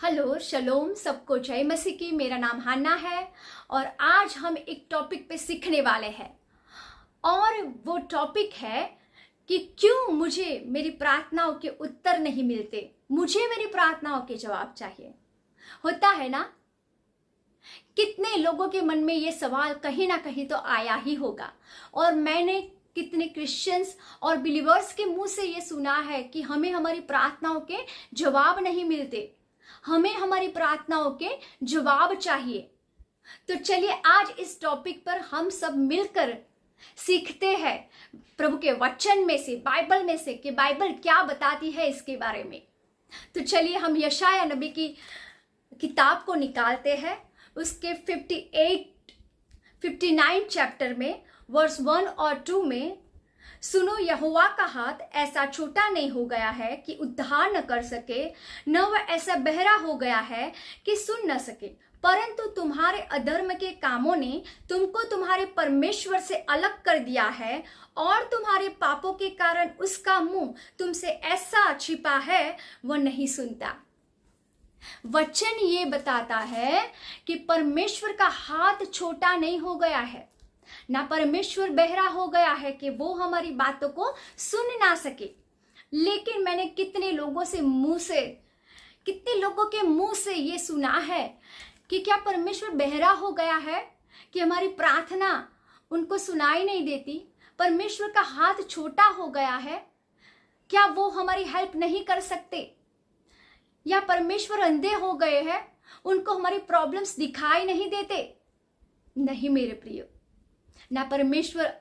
Hello शलोम, सबको जय मसीह की। मेरा नाम हान्ना है और आज हम एक टॉपिक पे सीखने वाले हैं और वो टॉपिक है कि क्यों मुझे मेरी प्रार्थनाओं के उत्तर नहीं मिलते। मुझे मेरी प्रार्थनाओं के जवाब चाहिए। होता है ना, कितने लोगों के मन में ये सवाल कहीं ना कहीं तो आया ही होगा और मैंने कितने क्रिश्चियंस और बिलीवर्स के मुंह से ये सुना है कि हमें हमारी प्रार्थनाओं के जवाब नहीं मिलते, हमें हमारी प्रार्थनाओं के जवाब चाहिए। तो चलिए आज इस टॉपिक पर हम सब मिलकर सीखते हैं प्रभु के वचन में से, बाइबल में से, कि बाइबल क्या बताती है इसके बारे में। तो चलिए हम यशाया नबी की किताब को निकालते हैं। उसके 59 चैप्टर में वर्स 1 और 2 में, सुनो, यहोवा का हाथ ऐसा छोटा नहीं हो गया है कि उद्धार न कर सके, न वह ऐसा बहरा हो गया है कि सुन न सके, परंतु तुम्हारे अधर्म के कामों ने तुमको तुम्हारे परमेश्वर से अलग कर दिया है और तुम्हारे पापों के कारण उसका मुंह तुमसे ऐसा छिपा है वह नहीं सुनता। वचन ये बताता है कि परमेश्वर का हाथ छोटा नहीं हो गया है, ना परमेश्वर बहरा हो गया है कि वो हमारी बातों को सुन ना सके। लेकिन मैंने कितने लोगों के मुंह से ये सुना है कि क्या परमेश्वर बहरा हो गया है कि हमारी प्रार्थना उनको सुनाई नहीं देती, परमेश्वर का हाथ छोटा हो गया है, क्या वो हमारी हेल्प नहीं कर सकते, या परमेश्वर अंधे हो गए हैं, उनको हमारी प्रॉब्लम्स दिखाई नहीं देते। नहीं मेरे प्रियो, ना परमेश्वर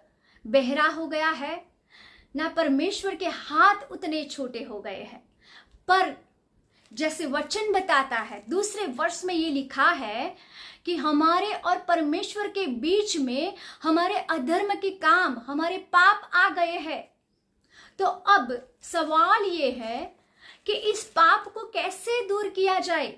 बहरा हो गया है, ना परमेश्वर के हाथ उतने छोटे हो गए हैं। पर जैसे वचन बताता है, दूसरे वर्ष में ये लिखा है कि हमारे और परमेश्वर के बीच में हमारे अधर्म के काम, हमारे पाप आ गए हैं। तो अब सवाल ये है कि इस पाप को कैसे दूर किया जाए।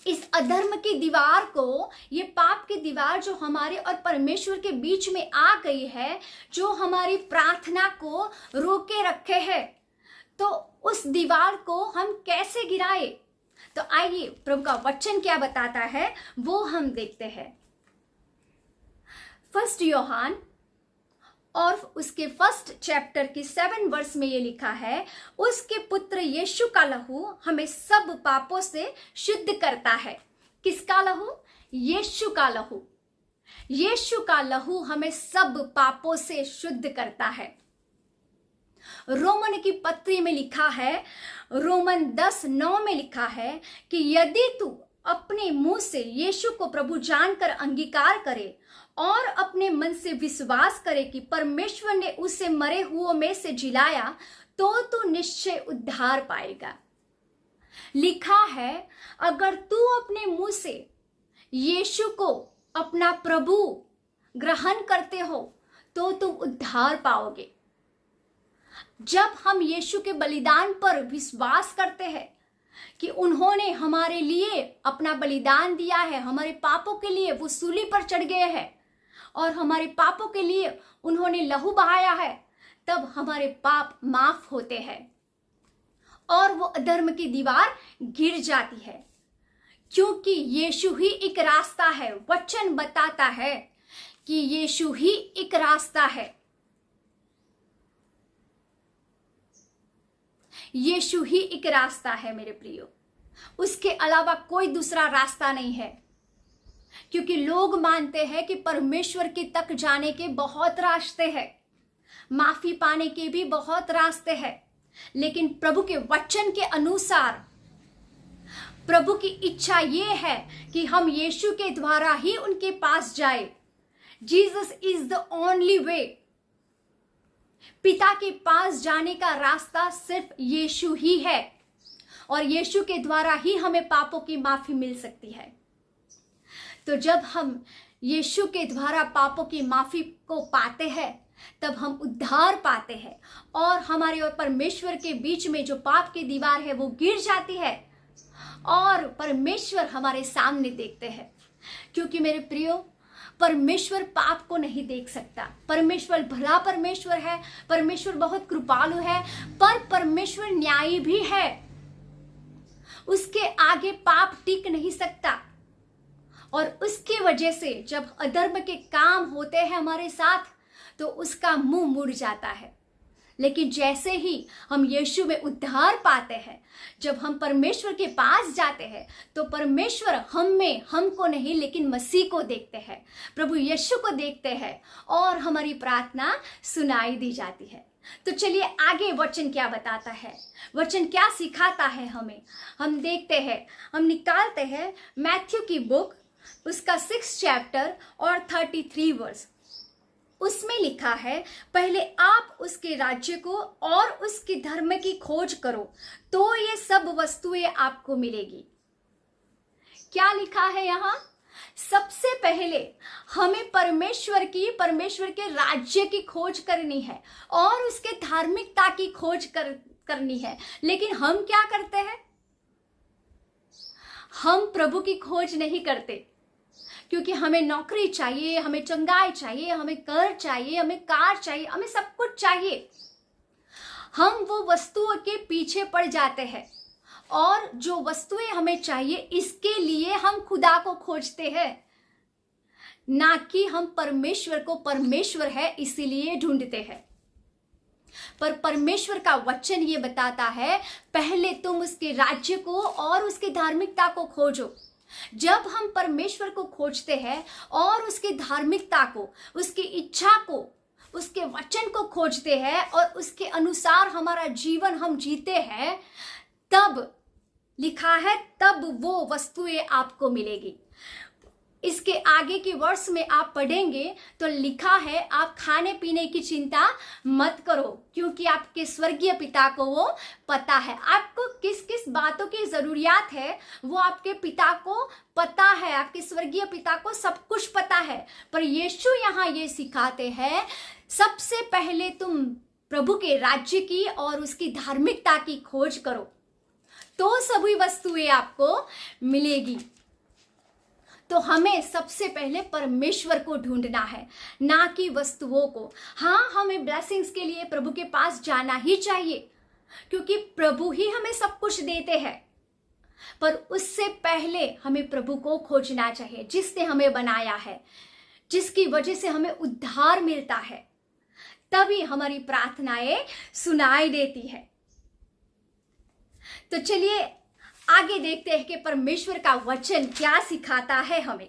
इस अधर्म की दीवार को, ये पाप की दीवार जो हमारे और परमेश्वर के बीच में आ गई है, जो हमारी प्रार्थना को रोके रखे है, तो उस दीवार को हम कैसे गिराए। तो आइए प्रभु का वचन क्या बताता है वो हम देखते हैं। 1 यूहन्ना और उसके 1 चैप्टर की 7 वर्ष में ये लिखा है, उसके पुत्र यीशु का लहू हमें सब पापों से शुद्ध करता है। किसका लहू? यीशु का लहू। यीशु का लहू हमें सब पापों से शुद्ध करता है। रोमन की पत्री में लिखा है, रोमन 10:9 में लिखा है कि यदि तू अपने मुंह से यीशु को प्रभु जानकर अंगीकार करे और अपने मन से विश्वास करे कि परमेश्वर ने उसे मरे हुओं में से जिलाया, तो तू निश्चय उद्धार पाएगा। लिखा है, अगर तू अपने मुंह से यीशु को अपना प्रभु ग्रहण करते हो तो तुम उद्धार पाओगे। जब हम यीशु के बलिदान पर विश्वास करते हैं कि उन्होंने हमारे लिए अपना बलिदान दिया है, हमारे पापों के लिए वो सूली पर चढ़ गए हैं और हमारे पापों के लिए उन्होंने लहू बहाया है, तब हमारे पाप माफ होते हैं और वो अधर्म की दीवार गिर जाती है। क्योंकि यीशु ही एक रास्ता है। वचन बताता है कि यीशु ही एक रास्ता है। यीशु ही एक रास्ता है मेरे प्रियो, उसके अलावा कोई दूसरा रास्ता नहीं है। क्योंकि लोग मानते हैं कि परमेश्वर के तक जाने के बहुत रास्ते हैं, माफी पाने के भी बहुत रास्ते हैं, लेकिन प्रभु के वचन के अनुसार प्रभु की इच्छा ये है कि हम यीशु के द्वारा ही उनके पास जाए। Jesus is the only way. पिता के पास जाने का रास्ता सिर्फ यीशु ही है और यीशु के द्वारा ही हमें पापों की माफी मिल सकती है। तो जब हम यीशु के द्वारा पापों की माफी को पाते हैं, तब हम उद्धार पाते हैं और हमारे और परमेश्वर के बीच में जो पाप की दीवार है वो गिर जाती है और परमेश्वर हमारे सामने देखते हैं। क्योंकि मेरे प्रियो, परमेश्वर पाप को नहीं देख सकता। परमेश्वर भला परमेश्वर है, परमेश्वर बहुत कृपालु है, पर परमेश्वर न्यायी भी है। उसके आगे पाप टिक नहीं सकता। और उसकी वजह से जब अधर्म के काम होते हैं हमारे साथ तो उसका मुंह मुड़ जाता है। लेकिन जैसे ही हम यीशु में उद्धार पाते हैं, जब हम परमेश्वर के पास जाते हैं, तो परमेश्वर हम में हमको नहीं लेकिन मसीह को देखते हैं, प्रभु यीशु को देखते हैं और हमारी प्रार्थना सुनाई दी जाती है। तो चलिए आगे वचन क्या बताता है, वचन क्या सिखाता है हमें, हम देखते हैं। हम निकालते हैं मैथ्यू की बुक, उसका 6 चैप्टर और 33 वर्स। उसमें लिखा है, पहले आप उसके राज्य को और उसके धर्म की खोज करो तो ये सब वस्तुएं आपको मिलेगी। क्या लिखा है यहाँ? सबसे पहले हमें परमेश्वर के राज्य की खोज करनी है और उसके धार्मिकता की खोज करनी है। लेकिन हम क्या करते हैं? हम प्रभु की खोज नहीं करते, क्योंकि हमें नौकरी चाहिए, हमें चंगाई चाहिए, हमें घर चाहिए, हमें कार चाहिए, हमें सब कुछ चाहिए। हम वो वस्तुओं के पीछे पड़ जाते हैं और जो वस्तुएं हमें चाहिए इसके लिए हम खुदा को खोजते हैं, ना कि हम परमेश्वर को परमेश्वर है इसीलिए ढूंढते हैं। पर परमेश्वर का वचन ये बताता है, पहले तुम उसके राज्य को और उसकी धार्मिकता को खोजो। जब हम परमेश्वर को खोजते हैं और उसकी धार्मिकता को, उसकी इच्छा को, उसके वचन को खोजते हैं और उसके अनुसार हमारा जीवन हम जीते हैं, तब लिखा है तब वो वस्तुएं आपको मिलेगी। इसके आगे के वर्ष में आप पढ़ेंगे तो लिखा है, आप खाने पीने की चिंता मत करो क्योंकि आपके स्वर्गीय पिता को वो पता है। आपको किस किस बातों की जरूरियात है वो आपके पिता को पता है, आपके स्वर्गीय पिता को सब कुछ पता है। पर यीशु यहाँ ये सिखाते हैं, सबसे पहले तुम प्रभु के राज्य की और उसकी धार्मिकता की खोज करो तो सभी वस्तुएं आपको मिलेगी। तो हमें सबसे पहले परमेश्वर को ढूंढना है, ना कि वस्तुओं को। हाँ, हमें ब्लेसिंग्स के लिए प्रभु के पास जाना ही चाहिए क्योंकि प्रभु ही हमें सब कुछ देते हैं, पर उससे पहले हमें प्रभु को खोजना चाहिए जिसने हमें बनाया है, जिसकी वजह से हमें उद्धार मिलता है। तभी हमारी प्रार्थनाएं सुनाई देती है। तो चलिए आगे देखते हैं कि परमेश्वर का वचन क्या सिखाता है हमें।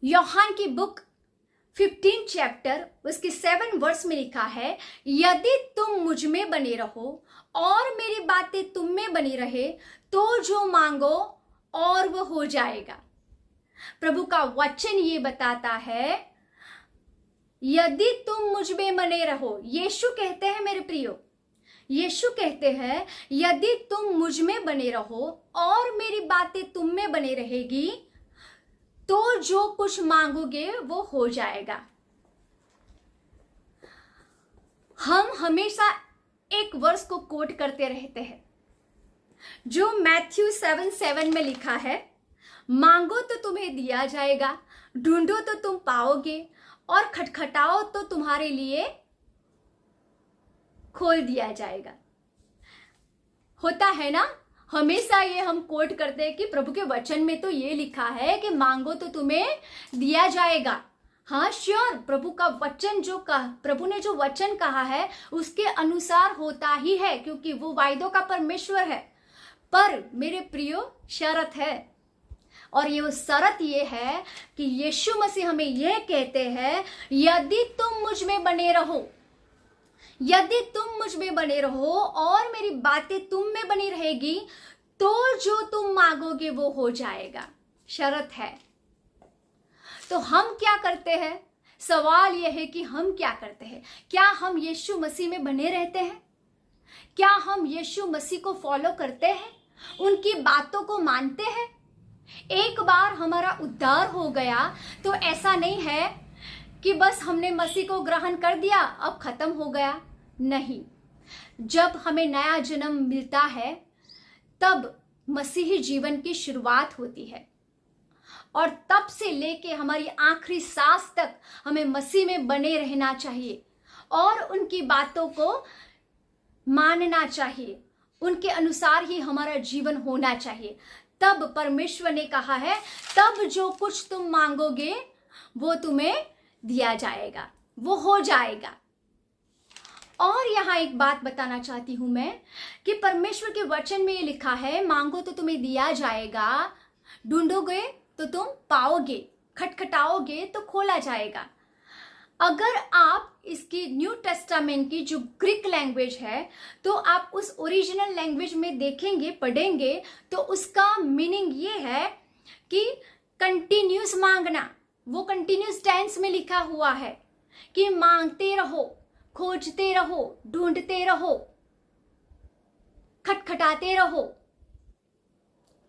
यूहन्ना की बुक 15 चैप्टर उसके 7 वर्स में लिखा है, यदि तुम मुझ में बने रहो और मेरी बातें तुम में बनी रहे तो जो मांगो और वो हो जाएगा। प्रभु का वचन ये बताता है, यदि तुम मुझ में बने रहो। यीशु कहते हैं, मेरे प्रियो, यीशु कहते हैं, यदि तुम मुझ में बने रहो और मेरी बातें तुम में बने रहेगी तो जो कुछ मांगोगे वो हो जाएगा। हम हमेशा एक वर्स को कोट करते रहते हैं जो मैथ्यू 7:7 में लिखा है, मांगो तो तुम्हें दिया जाएगा, ढूंढो तो तुम पाओगे और खटखटाओ तो तुम्हारे लिए खोल दिया जाएगा। होता है ना, हमेशा ये हम कोट करते हैं कि प्रभु के वचन में तो ये लिखा है कि मांगो तो तुम्हें दिया जाएगा। हाँ श्योर, प्रभु का वचन प्रभु ने जो वचन कहा है उसके अनुसार होता ही है क्योंकि वो वायदों का परमेश्वर है। पर मेरे प्रियो, शर्त है, और ये शर्त ये है कि यीशु मसीह हमें यह कहते हैं, यदि तुम मुझ में बने रहो, यदि तुम मुझ में बने रहो और मेरी बातें तुम में बनी रहेगी तो जो तुम मांगोगे वो हो जाएगा। शर्त है। तो हम क्या करते हैं? सवाल यह है कि हम क्या करते हैं? क्या हम यीशु मसीह में बने रहते हैं? क्या हम यीशु मसीह को फॉलो करते हैं, उनकी बातों को मानते हैं? एक बार हमारा उद्धार हो गया तो ऐसा नहीं है कि बस हमने मसीह को ग्रहण कर दिया अब खत्म हो गया। नहीं, जब हमें नया जन्म मिलता है तब मसीही जीवन की शुरुआत होती है और तब से लेके हमारी आखिरी सांस तक हमें मसीह में बने रहना चाहिए और उनकी बातों को मानना चाहिए उनके अनुसार ही हमारा जीवन होना चाहिए। तब परमेश्वर ने कहा है, तब जो कुछ तुम मांगोगे वो तुम्हें दिया जाएगा, वो हो जाएगा। और यहाँ एक बात बताना चाहती हूं मैं कि परमेश्वर के वचन में ये लिखा है, मांगो तो तुम्हें दिया जाएगा, ढूंढोगे तो तुम पाओगे, खटखटाओगे तो खोला जाएगा। अगर आप इसकी न्यू टेस्टामेंट की जो ग्रीक लैंग्वेज है, तो आप उस ओरिजिनल लैंग्वेज में देखेंगे, पढ़ेंगे, तो उसका मीनिंग ये है कि कंटिन्यूस मांगना। वो कंटिन्यूस टेंस में लिखा हुआ है कि मांगते रहो, खोजते रहो, ढूंढते रहो, खटखटाते रहो,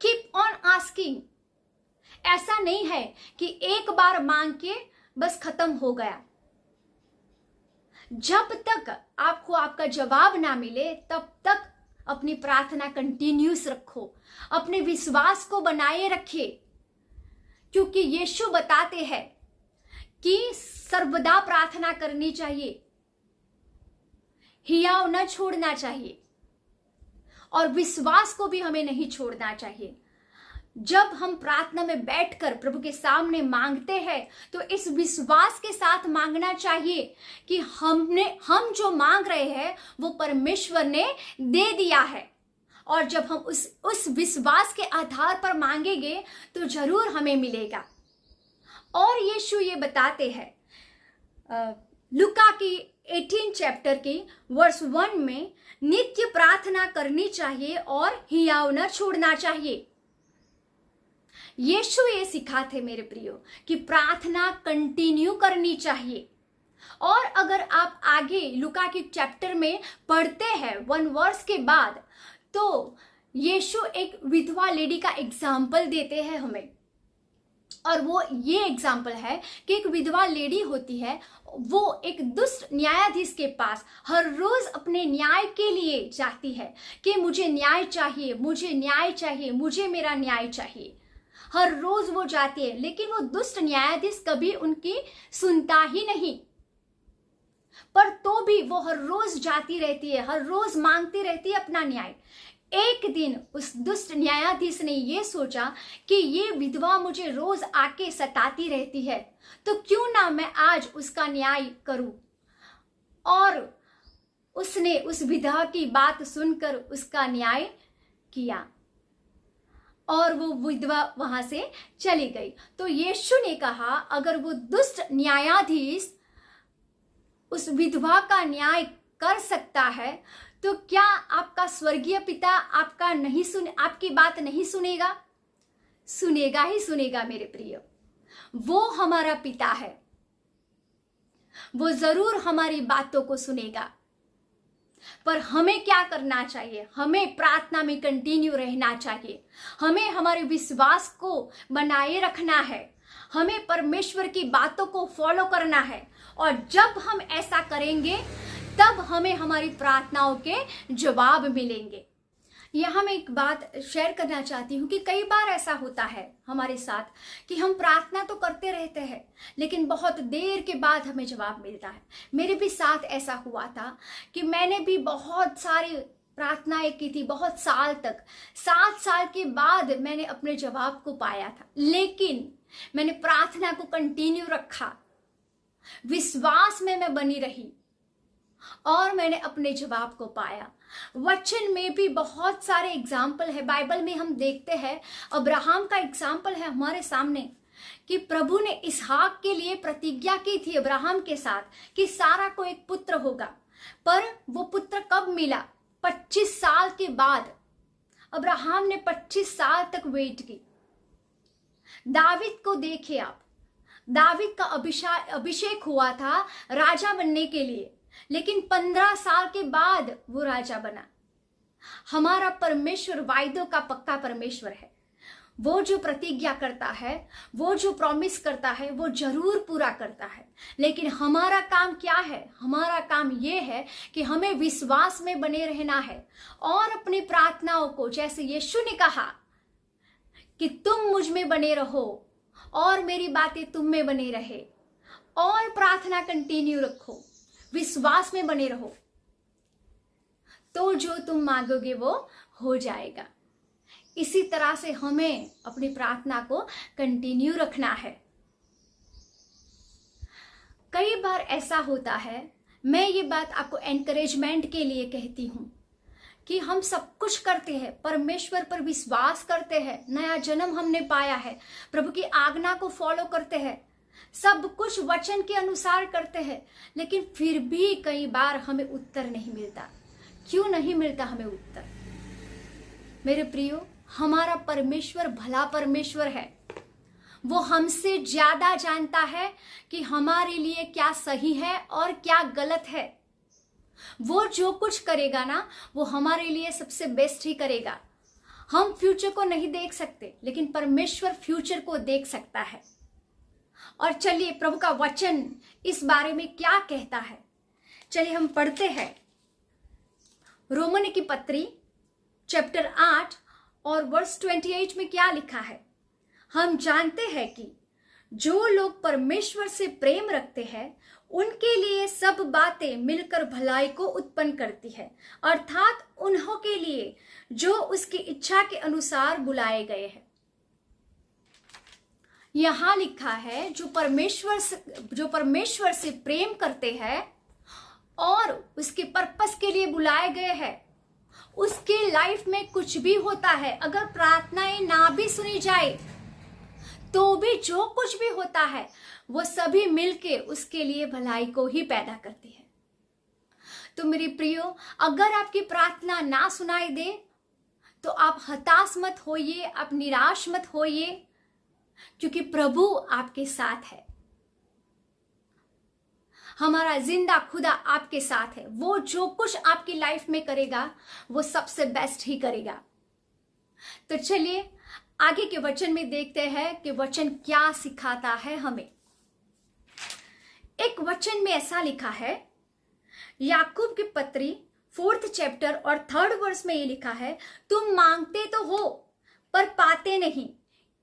कीप ऑन आस्किंग। ऐसा नहीं है कि एक बार मांग के बस खत्म हो गया। जब तक आपको आपका जवाब ना मिले तब तक अपनी प्रार्थना कंटिन्यूस रखो, अपने विश्वास को बनाए रखिए, क्योंकि यीशु बताते हैं कि सर्वदा प्रार्थना करनी चाहिए, हियाव न छोड़ना चाहिए, और विश्वास को भी हमें नहीं छोड़ना चाहिए। जब हम प्रार्थना में बैठकर प्रभु के सामने मांगते हैं तो इस विश्वास के साथ मांगना चाहिए कि हम जो मांग रहे हैं वो परमेश्वर ने दे दिया है। और जब हम उस विश्वास के आधार पर मांगेंगे तो जरूर हमें मिलेगा। और यीशु ये बताते हैं लुका की 18 चैप्टर की वर्स 1 में, नित्य प्रार्थना करनी चाहिए और हियाव न छोड़ना चाहिए। यीशु ये सिखाते मेरे प्रियो कि प्रार्थना कंटिन्यू करनी चाहिए। और अगर आप आगे लुका के चैप्टर में पढ़ते हैं 1 वर्स के बाद, तो यीशु एक विधवा लेडी का एग्जाम्पल देते हैं हमें। और वो ये एग्जाम्पल है कि एक विधवा लेडी होती है, वो एक दुष्ट न्यायाधीश के पास हर रोज अपने न्याय के लिए जाती है कि मुझे न्याय चाहिए, मुझे न्याय चाहिए, मुझे मेरा न्याय चाहिए। हर रोज वो जाती है, लेकिन वो दुष्ट न्यायाधीश कभी उनकी सुनता ही नहीं। पर तो भी वो हर रोज जाती रहती है, हर रोज मांगती रहती है अपना न्याय। एक दिन उस दुष्ट न्यायाधीश ने ये सोचा कि ये विधवा मुझे रोज आके सताती रहती है, तो क्यों ना मैं आज उसका न्याय करूं। और उसने उस विधवा की बात सुनकर उसका न्याय किया और वो विधवा वहां से चली गई। तो यीशु ने कहा, अगर वो दुष्ट न्यायाधीश उस विधवा का न्याय कर सकता है, तो क्या आपका स्वर्गीय पिता आपकी बात नहीं सुनेगा? सुनेगा ही सुनेगा मेरे प्रिय। वो हमारा पिता है, वो जरूर हमारी बातों को सुनेगा। पर हमें क्या करना चाहिए? हमें प्रार्थना में कंटिन्यू रहना चाहिए, हमें हमारे विश्वास को बनाए रखना है, हमें परमेश्वर की बातों को फॉलो करना है। और जब हम ऐसा करेंगे तब हमें हमारी प्रार्थनाओं के जवाब मिलेंगे। यहाँ मैं एक बात शेयर करना चाहती हूँ कि कई बार ऐसा होता है हमारे साथ कि हम प्रार्थना तो करते रहते हैं, लेकिन बहुत देर के बाद हमें जवाब मिलता है। मेरे भी साथ ऐसा हुआ था कि मैंने भी बहुत सारी प्रार्थनाएं की थी, बहुत साल तक। 7 साल के बाद मैंने अपने जवाब को पाया था, लेकिन मैंने प्रार्थना को कंटिन्यू रखा, विश्वास में मैं बनी रही और मैंने अपने जवाब को पाया। वचन में भी बहुत सारे एग्जाम्पल है, बाइबल में हम देखते हैं, अब्राहम का एग्जाम्पल है हमारे सामने कि प्रभु ने इसहाक के लिए प्रतिज्ञा की थी अब्राहम के साथ कि सारा को एक पुत्र होगा, पर वो पुत्र कब मिला? 25 साल के बाद। अब्राहम ने 25 साल तक वेट की। दाविद को देखिए आप, दाविद का अभिषेक हुआ था राजा बनने के लिए, लेकिन 15 साल के बाद वो राजा बना। हमारा परमेश्वर वायदों का पक्का परमेश्वर है। वो जो प्रतिज्ञा करता है, वो जो प्रॉमिस करता है, वो जरूर पूरा करता है। लेकिन हमारा काम क्या है? हमारा काम ये है कि हमें विश्वास में बने रहना है और अपनी प्रार्थनाओं को, जैसे यीशु ने कहा कि तुम मुझ में बने रहो और मेरी बातें तुम में बने रहे, और प्रार्थना कंटिन्यू रखो, विश्वास में बने रहो, तो जो तुम मांगोगे वो हो जाएगा। इसी तरह से हमें अपनी प्रार्थना को कंटिन्यू रखना है। कई बार ऐसा होता है, मैं ये बात आपको एनकरेजमेंट के लिए कहती हूं, कि हम सब कुछ करते हैं, परमेश्वर पर विश्वास करते हैं, नया जन्म हमने पाया है, प्रभु की आज्ञा को फॉलो करते हैं, सब कुछ वचन के अनुसार करते हैं, लेकिन फिर भी कई बार हमें उत्तर नहीं मिलता। क्यों नहीं मिलता हमें उत्तर? मेरे प्रियो, हमारा परमेश्वर भला परमेश्वर है। वो हमसे ज्यादा जानता है कि हमारे लिए क्या सही है और क्या गलत है। वो जो कुछ करेगा ना, वो हमारे लिए सबसे बेस्ट ही करेगा। हम फ्यूचर को नहीं देख सकते, लेकिन परमेश्वर फ्यूचर को देख सकता है। और चलिए प्रभु का वचन इस बारे में क्या कहता है, चलिए हम पढ़ते हैं। रोमन की पत्री चैप्टर 8 और वर्स 28 में क्या लिखा है। हम जानते हैं कि जो लोग परमेश्वर से प्रेम रखते हैं, उनके लिए सब बातें मिलकर भलाई को उत्पन्न करती है, अर्थात उन्हों के लिए जो उसकी इच्छा के अनुसार बुलाए गए हैं। यहां लिखा है जो परमेश्वर से प्रेम करते हैं और उसके पर्पस के लिए बुलाए गए हैं, उसके लाइफ में कुछ भी होता है, अगर प्रार्थनाएं ना भी सुनी जाए तो भी जो कुछ भी होता है वो सभी मिलके उसके लिए भलाई को ही पैदा करती है। तो मेरे प्रियो, अगर आपकी प्रार्थना ना सुनाई दे तो आप हताश मत होइए, आप निराश मत होइए, क्योंकि प्रभु आपके साथ है। हमारा जिंदा खुदा आपके साथ है। वो जो कुछ आपकी लाइफ में करेगा वो सबसे बेस्ट ही करेगा। तो चलिए आगे के वचन में देखते हैं कि वचन क्या सिखाता है हमें। एक वचन में ऐसा लिखा है, याकूब की पत्री 4th चैप्टर और 3rd वर्स में ये लिखा है, तुम मांगते तो हो पर पाते नहीं,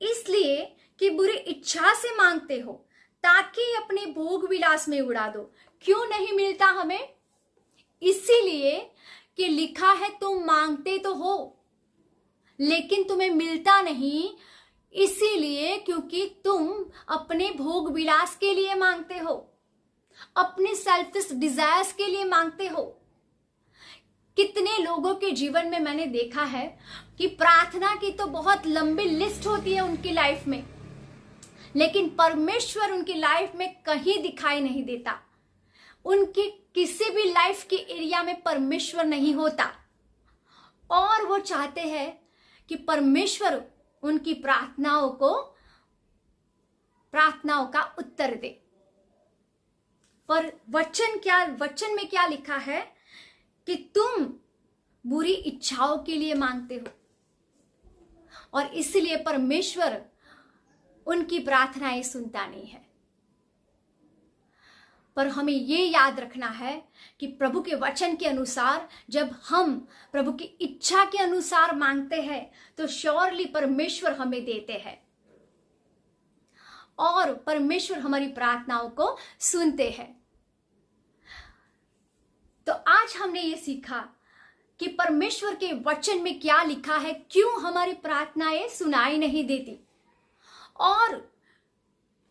इसलिए कि बुरी इच्छा से मांगते हो ताकि अपने भोग विलास में उड़ा दो। क्यों नहीं मिलता हमें? इसीलिए कि लिखा है तुम मांगते तो हो लेकिन तुम्हें मिलता नहीं, इसीलिए क्योंकि तुम अपने भोग विलास के लिए मांगते हो, अपने सेल्फिश डिजायर्स के लिए मांगते हो। कितने लोगों के जीवन में मैंने देखा है कि प्रार्थना की तो बहुत लंबी लिस्ट होती है उनकी लाइफ में, लेकिन परमेश्वर उनकी लाइफ में कहीं दिखाई नहीं देता। उनकी किसी भी लाइफ के एरिया में परमेश्वर नहीं होता और वो चाहते हैं कि परमेश्वर उनकी प्रार्थनाओं का उत्तर दे। पर वचन में क्या लिखा है कि तुम बुरी इच्छाओं के लिए मांगते हो और इसलिए परमेश्वर उनकी प्रार्थनाएं सुनता नहीं है। पर हमें ये याद रखना है कि प्रभु के वचन के अनुसार जब हम प्रभु की इच्छा के अनुसार मांगते हैं तो श्योरली परमेश्वर हमें देते हैं और परमेश्वर हमारी प्रार्थनाओं को सुनते हैं। तो आज हमने ये सीखा कि परमेश्वर के वचन में क्या लिखा है, क्यों हमारी प्रार्थनाएं सुनाई नहीं देती, और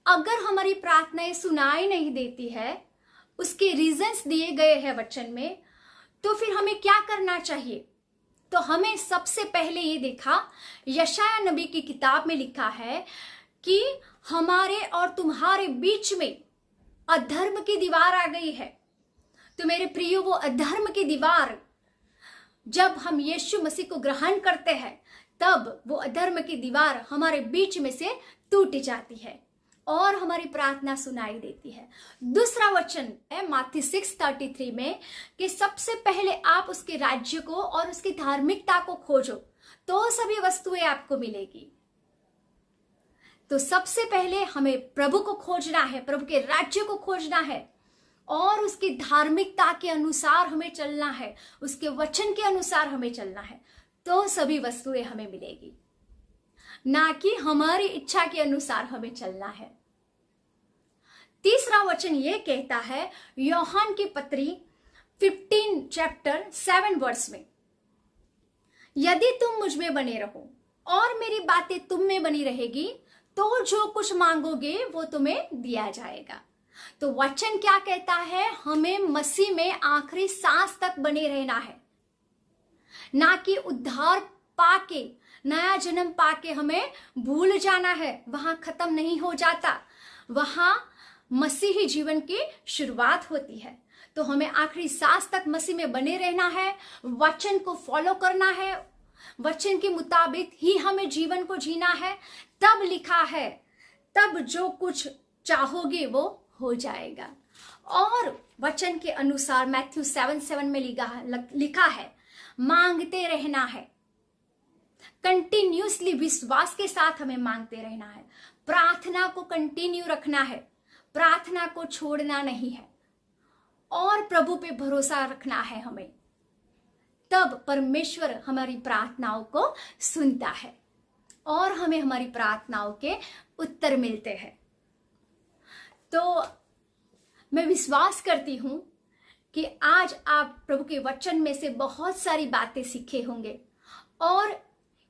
अगर हमारी प्रार्थनाएं सुनाई नहीं देती है, उसके रीजंस दिए गए हैं वचन में, तो फिर हमें क्या करना चाहिए? तो हमें सबसे पहले ये देखा, यशाया नबी की किताब में लिखा है कि हमारे और तुम्हारे बीच में अधर्म की दीवार आ गई है। तो मेरे प्रियो, वो अधर्म की दीवार जब हम यीशु मसीह को ग्रहण करते हैं तब वो अधर्म की दीवार हमारे बीच में से टूट जाती है और हमारी प्रार्थना सुनाई देती है। दूसरा वचन है माथी 6:33 में कि सबसे पहले आप उसके राज्य को और उसकी धार्मिकता को खोजो तो सभी वस्तुएं आपको मिलेगी। तो सबसे पहले हमें प्रभु को खोजना है, प्रभु के राज्य को खोजना है और उसकी धार्मिकता के अनुसार हमें चलना है, उसके वचन के अनुसार हमें चलना है, तो सभी वस्तुएं हमें मिलेगी, ना कि हमारी इच्छा के अनुसार हमें चलना है। तीसरा वचन ये कहता है, यूहन्ना की पत्री 15 चैप्टर 7 वर्स में, यदि तुम मुझ में बने रहो और मेरी बातें तुम में बनी रहेगी तो जो कुछ मांगोगे वो तुम्हें दिया जाएगा। तो वचन क्या कहता है? हमें मसीह में आखिरी सांस तक बने रहना है, ना कि उद्धार पाके, नया जन्म पाके हमें भूल जाना है। वहां खत्म नहीं हो जाता, वहां मसीही जीवन की शुरुआत होती है। तो हमें आखिरी सांस तक मसीह में बने रहना है, वचन को फॉलो करना है, वचन के मुताबिक ही हमें जीवन को जीना है। तब लिखा है, तब जो कुछ चाहोगे वो हो जाएगा। और वचन के अनुसार मैथ्यू 7:7 में लिखा है, मांगते रहना है, कंटिन्यूसली विश्वास के साथ हमें मांगते रहना है, प्रार्थना को कंटिन्यू रखना है, प्रार्थना को छोड़ना नहीं है और प्रभु पे भरोसा रखना है हमें। तब परमेश्वर हमारी प्रार्थनाओं को सुनता है और हमें हमारी प्रार्थनाओं के उत्तर मिलते हैं। तो मैं विश्वास करती हूं कि आज आप प्रभु के वचन में से बहुत सारी बातें सीखे होंगे और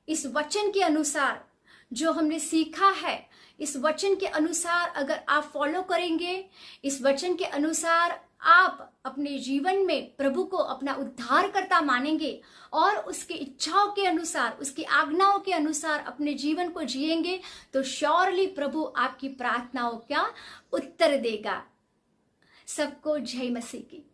इस वचन के अनुसार जो हमने सीखा है, इस वचन के अनुसार अगर आप फॉलो करेंगे, इस वचन के अनुसार आप अपने जीवन में प्रभु को अपना उद्धारकर्ता मानेंगे और उसकी इच्छाओं के अनुसार, उसकी आज्ञाओं के अनुसार अपने जीवन को जिएंगे, तो श्योरली प्रभु आपकी प्रार्थनाओं का उत्तर देगा। सबको जय मसीह की।